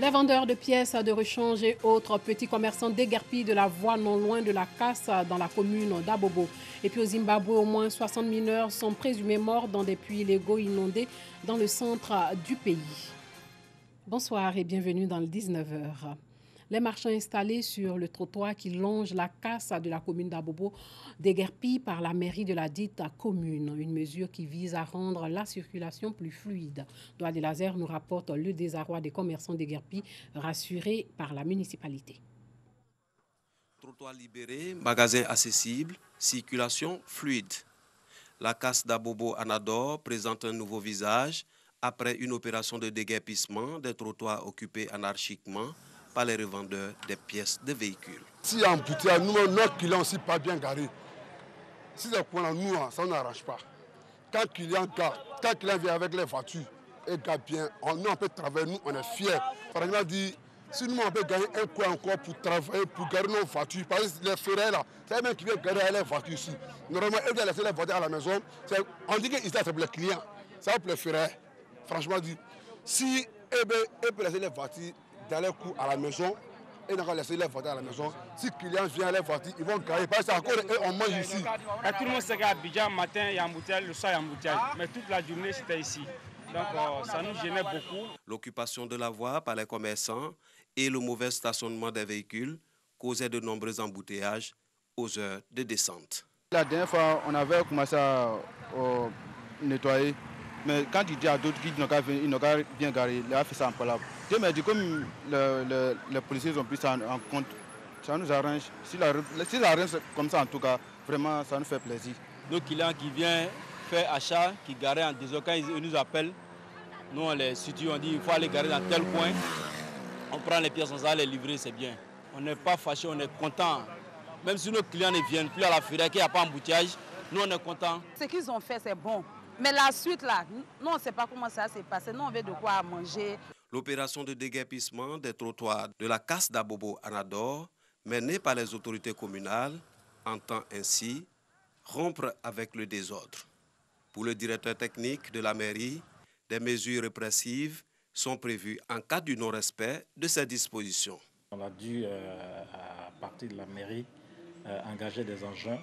Les vendeurs de pièces de rechange et autres petits commerçants déguerpis de la voie non loin de la casse dans la commune d'Abobo. Et puis au Zimbabwe, au moins 60 mineurs sont présumés morts dans des puits illégaux inondés dans le centre du pays. Bonsoir et bienvenue dans le 19h. Les marchands installés sur le trottoir qui longe la casse de la commune d'Abobo déguerpis par la mairie de la dite commune. Une mesure qui vise à rendre la circulation plus fluide. Douane Laser nous rapporte le désarroi des commerçants déguerpis rassurés par la municipalité. Trottoir libéré, magasins accessibles, circulation fluide. La casse d'Abobo Anador présente un nouveau visage après une opération de déguerpissement des trottoirs occupés anarchiquement par les revendeurs des pièces de véhicules. Si il y a un embouteillage, nous, notre client aussi pas bien garé. Si c'est quoi, nous, ça n'arrange pas. Quand le client vient avec les voitures et garde bien, nous, on peut travailler, nous, on est fiers. Par exemple, dit, si nous, on peut gagner un coup encore pour travailler, pour garder nos voitures, parce que les ferrets là, c'est eux-mêmes qui viennent garder les voitures ici. Normalement, ils doivent laisser les voitures à la maison. On dit que ici, c'est pour les clients, c'est pour les ferrets. Franchement, dit, si eux peuvent laisser les voitures dans les coups à la maison, et on va laisser les voitures à la maison. Si les clients viennent les voitures, ils vont gagner. Parce que encore eux, on mange ici. Et tout le monde sait qu'à Abidjan, matin, il y a embouteillage, le soir, il y a embouteillage. Mais toute la journée, c'était ici. Donc, ça nous gênait beaucoup. L'occupation de la voie par les commerçants et le mauvais stationnement des véhicules causaient de nombreux embouteillages aux heures de descente. La dernière fois, on avait commencé à nettoyer. Mais quand il dit à d'autres qu'ils n'ont qu'à bien garé, il a fait ça en palabre. Mais comme les policiers ont pris ça en compte, ça nous arrange. Si ça arrange comme ça, en tout cas, vraiment, ça nous fait plaisir. Nos clients qui viennent faire achat, qui garent en désordre, quand ils nous appellent, nous on les situe, on dit il faut aller garer dans tel coin. On prend les pièces, on va les livrer, c'est bien. On n'est pas fâché, on est content. Même si nos clients ne viennent plus à la ferie, qu'il n'y a pas d'embouteillage, nous on est content. Ce qu'ils ont fait, c'est bon. Mais la suite, là, nous, on ne sait pas comment ça s'est passé. Nous, on veut de quoi manger. L'opération de déguerpissement des trottoirs de la casse d'Abobo Anador, menée par les autorités communales, entend ainsi rompre avec le désordre. Pour le directeur technique de la mairie, des mesures répressives sont prévues en cas du non-respect de ces dispositions. On a dû, à partir de la mairie, engager des engins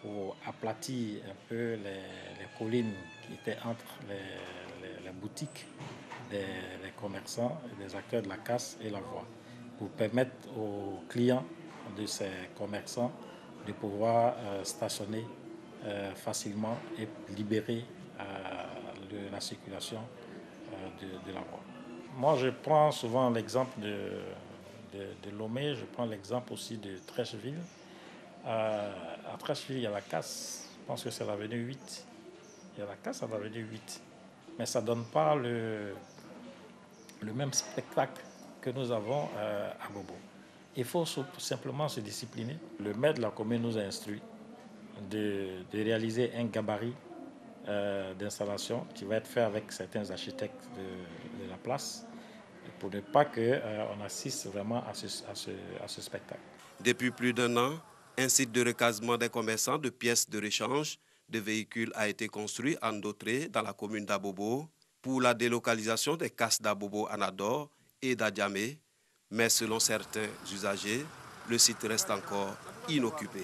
pour aplatir un peu les collines qui étaient entre les boutiques des commerçants et des acteurs de la casse et la voie, pour permettre aux clients de ces commerçants de pouvoir stationner facilement et libérer la circulation de la voie. Moi, je prends souvent l'exemple de Lomé, je prends l'exemple aussi de Trècheville. À Trècheville, il y a la casse, je pense que c'est l'avenue 8. Il y a la casse à l'avenue 8. Mais ça ne donne pas le même spectacle que nous avons à Bobo. Il faut simplement se discipliner. Le maire de la commune nous a instruit de réaliser un gabarit d'installation qui va être fait avec certains architectes de la place pour ne pas qu'on assiste vraiment à ce spectacle. Depuis plus d'un an, un site de recasement des commerçants de pièces de rechange de véhicules a été construit en Dautré dans la commune d'Abobo pour la délocalisation des casses d'Abobo Anador et d'Adjamé. Mais selon certains usagers, le site reste encore inoccupé.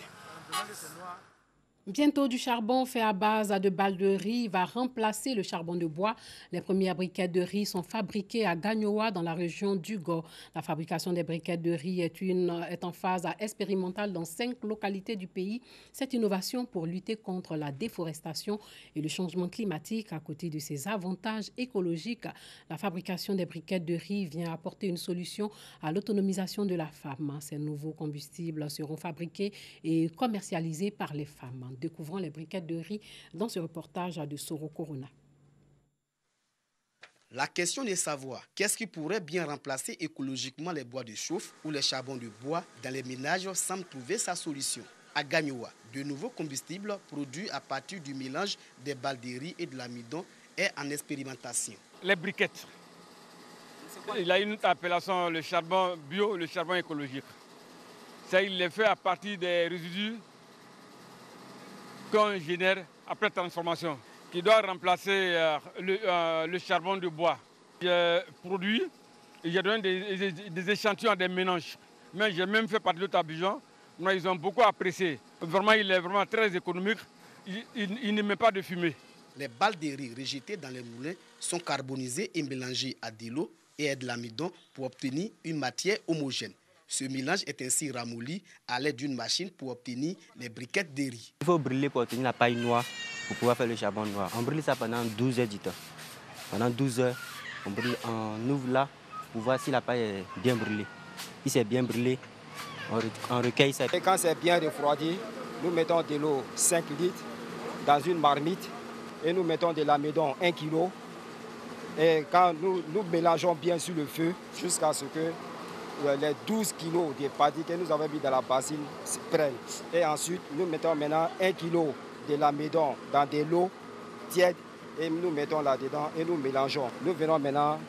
Bientôt, du charbon fait à base de balles de riz va remplacer le charbon de bois. Les premières briquettes de riz sont fabriquées à Gagnoa dans la région d'Ugo. La fabrication des briquettes de riz est en phase expérimentale dans 5 localités du pays. Cette innovation pour lutter contre la déforestation et le changement climatique, à côté de ses avantages écologiques, la fabrication des briquettes de riz vient apporter une solution à l'autonomisation de la femme. Ces nouveaux combustibles seront fabriqués et commercialisés par les femmes. Découvrons les briquettes de riz dans ce reportage de Soro Corona. La question est de savoir qu'est-ce qui pourrait bien remplacer écologiquement les bois de chauffe ou les charbons de bois dans les ménages semble trouver sa solution. À Gagnoa, de nouveaux combustibles produits à partir du mélange des balles de riz et de l'amidon est en expérimentation. Les briquettes. Il a une appellation, le charbon bio, le charbon écologique. Il est fait à partir des résidus qu'on génère après transformation, qui doit remplacer le charbon de bois. Il est produit J'ai donné des échantillons à des ménages. Mais j'ai même fait partie de Abidjan. Ils ont beaucoup apprécié. Vraiment, il est vraiment très économique. Il ne met pas de fumée. Les balles de riz rejetées dans les moulins sont carbonisées et mélangées à de l'eau et à de l'amidon pour obtenir une matière homogène. Ce mélange est ainsi ramolli à l'aide d'une machine pour obtenir les briquettes de riz. Il faut brûler pour obtenir la paille noire pour pouvoir faire le charbon noir. On brûle ça pendant 12 heures du temps. Pendant 12 heures, on ouvre là pour voir si la paille est bien brûlée. Si c'est bien brûlé, on recueille ça. Et quand c'est bien refroidi, nous mettons de l'eau 5 litres dans une marmite et nous mettons de l'amidon 1 kg. Et quand nous mélangeons bien sur le feu jusqu'à ce que les 12 kilos de paddy que nous avons mis dans la bassine se prennent. Et ensuite, nous mettons maintenant 1 kg de l'amidon dans de l'eau tiède et nous mettons là-dedans et nous mélangeons. Nous venons maintenant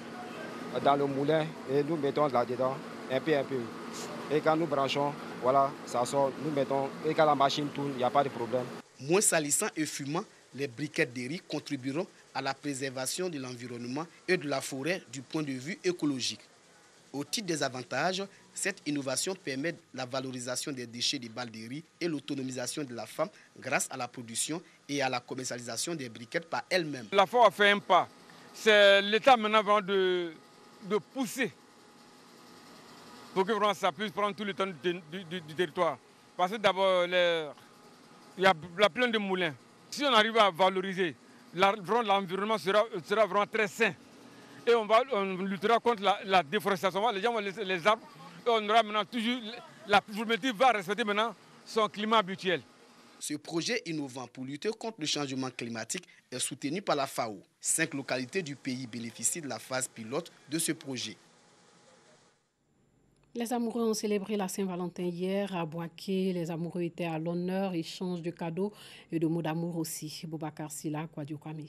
dans le moulin et nous mettons là-dedans un peu. Et quand nous branchons, voilà, ça sort, nous mettons, et quand la machine tourne, il n'y a pas de problème. Moins salissants et fumants, les briquettes de riz contribueront à la préservation de l'environnement et de la forêt du point de vue écologique. Au titre des avantages, cette innovation permet la valorisation des déchets des balles de riz et l'autonomisation de la femme grâce à la production et à la commercialisation des briquettes par elle-même. La FAO a fait un pas. C'est l'État maintenant de pousser pour que vraiment ça puisse prendre tout le temps du territoire. Parce que d'abord, il y a plein de moulins. Si on arrive à valoriser, l'environnement sera vraiment très sain. Et on luttera contre la déforestation. Les gens vont laisser les arbres et on aura maintenant toujours... La pluviométrie va respecter maintenant son climat habituel. Ce projet innovant pour lutter contre le changement climatique est soutenu par la FAO. 5 localités du pays bénéficient de la phase pilote de ce projet. Les amoureux ont célébré la Saint-Valentin hier à Boaké. Les amoureux étaient à l'honneur, échange de cadeaux et de mots d'amour aussi. Boubacar Silla, Kwadio Kwame.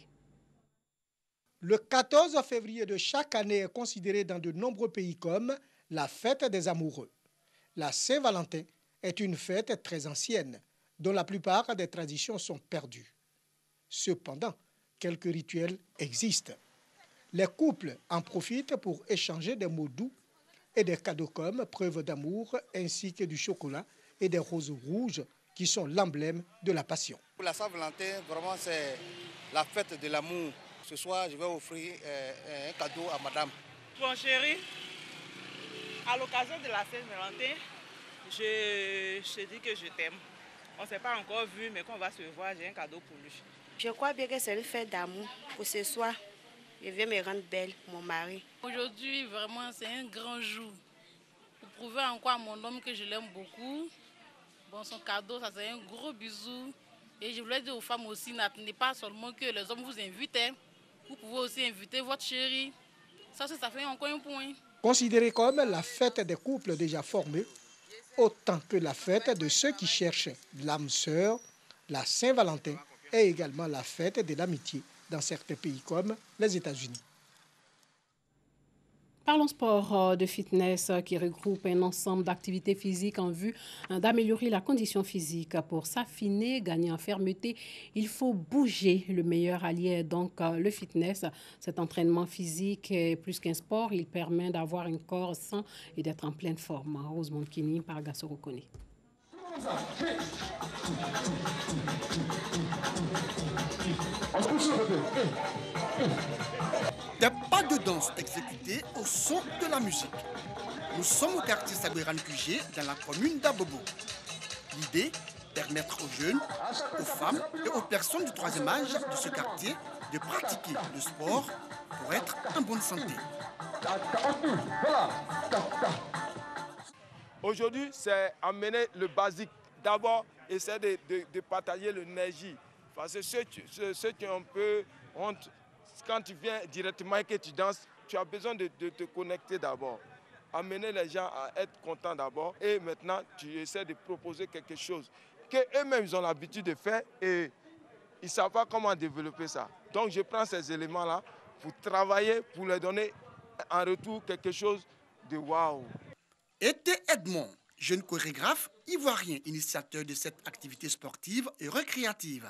Le 14 février de chaque année est considéré dans de nombreux pays comme la fête des amoureux. La Saint-Valentin est une fête très ancienne, dont la plupart des traditions sont perdues. Cependant, quelques rituels existent. Les couples en profitent pour échanger des mots doux et des cadeaux comme preuve d'amour, ainsi que du chocolat et des roses rouges qui sont l'emblème de la passion. Pour la Saint-Valentin, vraiment c'est la fête de l'amour. Ce soir, je vais offrir un cadeau à madame. Bon chéri, à l'occasion de la Saint-Valentin, je te dis que je t'aime. On ne s'est pas encore vu, mais quand on va se voir, j'ai un cadeau pour lui. Je crois bien que c'est une fête d'amour. Pour ce soir, je viens me rendre belle pour mon mari. Aujourd'hui, vraiment, c'est un grand jour. Pour prouver encore à mon homme que je l'aime beaucoup. Bon, son cadeau, ça c'est un gros bisou. Et je voulais dire aux femmes aussi, n'attendez pas seulement que les hommes vous invitent. Vous pouvez aussi inviter votre chéri. Ça fait encore un point. Considérée comme la fête des couples déjà formés, autant que la fête de ceux qui cherchent l'âme sœur, la Saint-Valentin est également la fête de l'amitié dans certains pays comme les États-Unis. Parlons sport de fitness qui regroupe un ensemble d'activités physiques en vue d'améliorer la condition physique. Pour s'affiner, gagner en fermeté, il faut bouger. Le meilleur allié est donc le fitness. Cet entraînement physique est plus qu'un sport. Il permet d'avoir un corps sain et d'être en pleine forme. Rosemont Kini, par Gassoro Kone. Des pas de danse exécutés au son de la musique. Nous sommes au quartier Sabouran QG dans la commune d'Abobo. L'idée, permettre aux jeunes, aux femmes et aux personnes du troisième âge de ce quartier de pratiquer le sport pour être en bonne santé. Aujourd'hui, c'est amener le basique. D'abord, essayer de partager l'énergie. Parce que ceux qui ont un peu honte, quand tu viens directement et que tu danses, tu as besoin de te connecter d'abord. Amener les gens à être contents d'abord. Et maintenant, tu essaies de proposer quelque chose qu'eux-mêmes ils ont l'habitude de faire et ils ne savent pas comment développer ça. Donc je prends ces éléments-là pour travailler, pour leur donner en retour quelque chose de waouh. Était Edmond, jeune chorégraphe ivoirien, initiateur de cette activité sportive et récréative.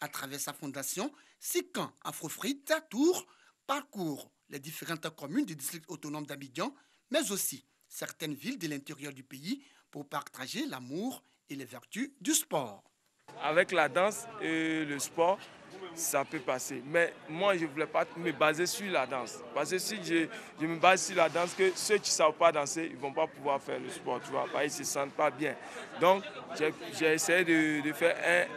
À travers sa fondation, Sikan Afrofrit à Tours parcourt les différentes communes du district autonome d'Abidjan, mais aussi certaines villes de l'intérieur du pays pour partager l'amour et les vertus du sport. Avec la danse et le sport, ça peut passer. Mais moi, je ne voulais pas me baser sur la danse. Parce que si je me base sur la danse, que ceux qui ne savent pas danser, ils ne vont pas pouvoir faire le sport. Tu vois, ils ne se sentent pas bien. Donc, j'ai essayé de faire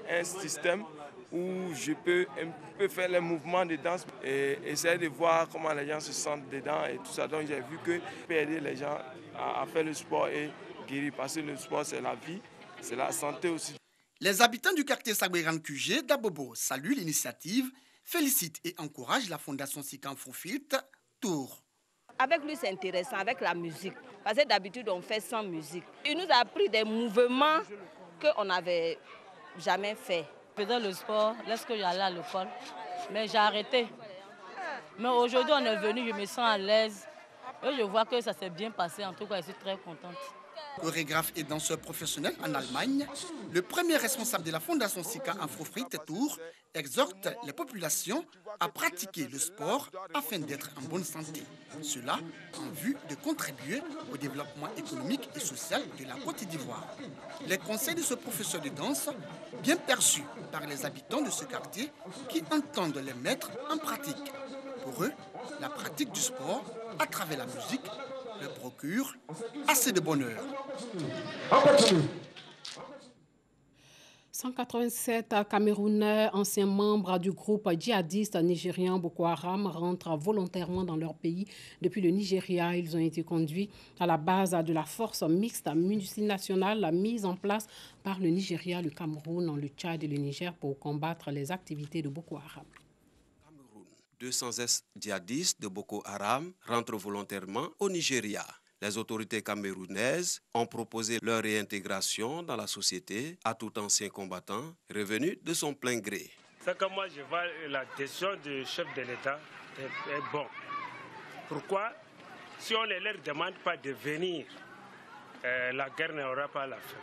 un système où je peux un peu faire les mouvements de danse et essayer de voir comment les gens se sentent dedans et tout ça. Donc, j'ai vu que je peux aider les gens à faire le sport et guérir. Parce que le sport, c'est la vie, c'est la santé aussi. Les habitants du quartier Sagueran QG d'Abobo saluent l'initiative, félicitent et encouragent la Fondation Sika Afrofilt Tour. Avec lui, c'est intéressant, avec la musique. Parce que d'habitude, on fait sans musique. Il nous a appris des mouvements qu'on n'avait jamais fait. Je faisais le sport lorsque j'allais à l'école, mais j'ai arrêté. Mais aujourd'hui, on est venu, je me sens à l'aise. Et je vois que ça s'est bien passé. En tout cas, je suis très contente. Chorégraphe et danseur professionnel en Allemagne, le premier responsable de la Fondation Sika Afrofilt Tour exhorte les populations à pratiquer le sport afin d'être en bonne santé. Cela en vue de contribuer au développement économique et social de la Côte d'Ivoire. Les conseils de ce professeur de danse, bien perçus par les habitants de ce quartier qui entendent les mettre en pratique. Pour eux, la pratique du sport à travers la musique leur procure assez de bonheur. 187 Camerounais, anciens membres du groupe djihadiste nigérian Boko Haram, rentrent volontairement dans leur pays depuis le Nigeria. Ils ont été conduits à la base de la force mixte multinationale mise en place par le Nigeria, le Cameroun, le Tchad et le Niger pour combattre les activités de Boko Haram. 200 ex-djihadistes de Boko Haram rentrent volontairement au Nigeria. Les autorités camerounaises ont proposé leur réintégration dans la société à tout ancien combattant revenu de son plein gré. C'est que moi je vois la décision du chef de l'État est bon. Pourquoi? Si on ne leur demande pas de venir, la guerre n'aura pas la fin.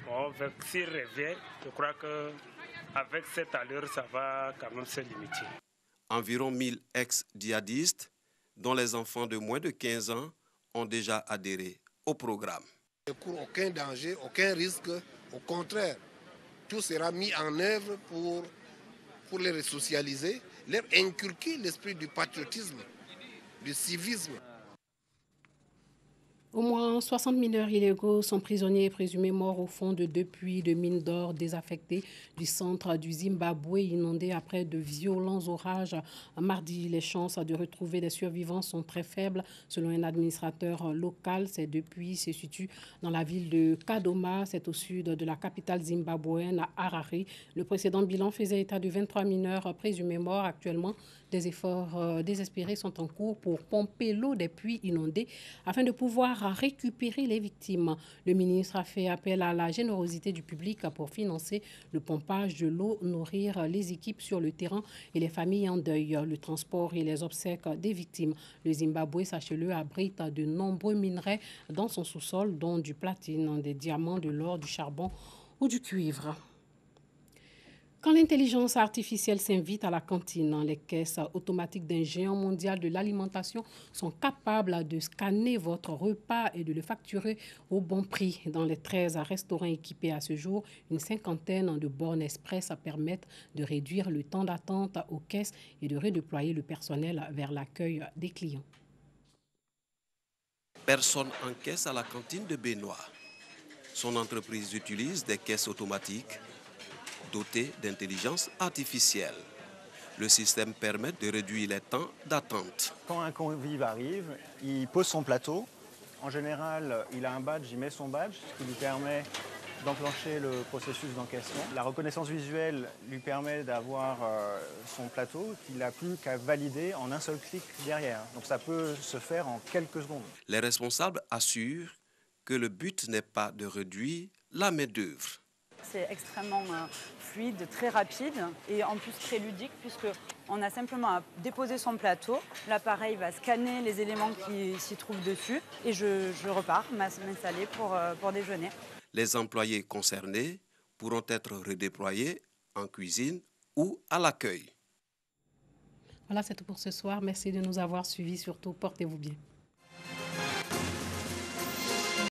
Bon, s'ils reviennent, je crois qu'avec cette allure, ça va quand même se limiter. Environ 1000 ex-djihadistes, dont les enfants de moins de 15 ans, ont déjà adhéré au programme. Il ne court aucun danger, aucun risque. Au contraire, tout sera mis en œuvre pour les resocialiser, leur inculquer l'esprit du patriotisme, du civisme. Au moins 60 mineurs illégaux sont prisonniers et présumés morts au fond de 2 puits de mines d'or désaffectés du centre du Zimbabwe, inondé après de violents orages. Mardi, les chances de retrouver des survivants sont très faibles. Selon un administrateur local, ces 2 puits se situent dans la ville de Kadoma, c'est au sud de la capitale zimbabwéenne, à Harare. Le précédent bilan faisait état de 23 mineurs présumés morts. Actuellement, des efforts désespérés sont en cours pour pomper l'eau des puits inondés afin de pouvoir récupérer les victimes. Le ministre a fait appel à la générosité du public pour financer le pompage de l'eau, nourrir les équipes sur le terrain et les familles en deuil, le transport et les obsèques des victimes. Le Zimbabwe, sachez-le, abrite de nombreux minerais dans son sous-sol, dont du platine, des diamants, de l'or, du charbon ou du cuivre. Quand l'intelligence artificielle s'invite à la cantine, les caisses automatiques d'un géant mondial de l'alimentation sont capables de scanner votre repas et de le facturer au bon prix. Dans les 13 restaurants équipés à ce jour, une 50aine de bornes express permettent de réduire le temps d'attente aux caisses et de redéployer le personnel vers l'accueil des clients. Personne en caisse à la cantine de Benoît. Son entreprise utilise des caisses automatiques dotées d'intelligence artificielle. Le système permet de réduire les temps d'attente. Quand un convive arrive, il pose son plateau. En général, il a un badge, il met son badge, ce qui lui permet d'enclencher le processus d'encaissement. La reconnaissance visuelle lui permet d'avoir son plateau qu'il n'a plus qu'à valider en un seul clic derrière. Donc ça peut se faire en quelques secondes. Les responsables assurent que le but n'est pas de réduire la main-d'œuvre. C'est extrêmement fluide, très rapide et en plus très ludique puisqu'on a simplement à déposer son plateau. L'appareil va scanner les éléments qui s'y trouvent dessus et je repars m'installer pour déjeuner. Les employés concernés pourront être redéployés en cuisine ou à l'accueil. Voilà, c'est tout pour ce soir. Merci de nous avoir suivis. Surtout, portez-vous bien.